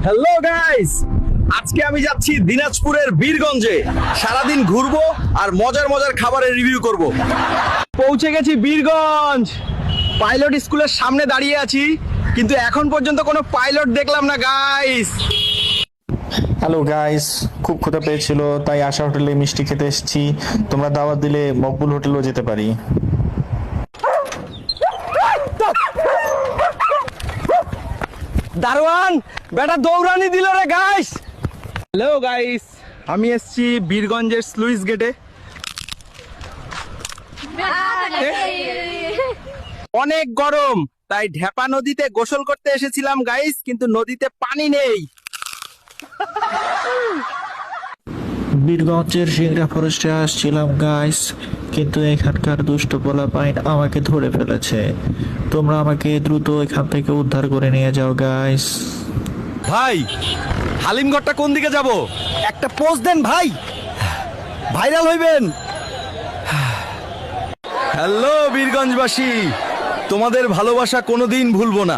Hello guys, আজকে আমি যাচ্ছি দিনাজপুরের বীরগঞ্জে। সারাদিন ঘুরবো আর মজার মজার খাবারের রিভিউ করব। পৌঁছে গেছি বীরগঞ্জ। পাইলট স্কুলের সামনে দাঁড়িয়ে আছি, কিন্তু এখন পর্যন্ত কোনো পাইলট দেখলাম না গাইস। হ্যালো গাইস, খুব ক্ষুধা পেয়েছিল তাই আশা হোটেলে মিষ্টি খেতে এসেছি। তোমরা দাওয়াত দিলে মকবুল হোটেলেও যেতে পারি। দারোয়ান বেটা দৌড়ানি দিল রে গাইস। হ্যালো গাইস, আমি এসেছি বীরগঞ্জের স্লুইস গেটে। অনেক গরম, তাই ঢেপা নদীতে গোসল করতে এসেছিলাম গাইস, কিন্তু নদীতে পানি নেই। বীরগঞ্জের সিংড়া ফরেস্টে আসছিলাম গাইস, কিন্তু এখানকার দুষ্ট পোলাপাইন আমাকে ধরে ফেলেছে। তোমরা আমাকে দ্রুত এখান থেকে উদ্ধার করে নিয়ে যাও গাইস। ভাই, হালিমগড়টা কোন দিকে যাব? একটা পোস্ট দেন ভাই, ভাইরাল হইবেন। হ্যালো বীরগঞ্জবাসী, তোমাদের ভালোবাসা কোনোদিন ভুলবো না।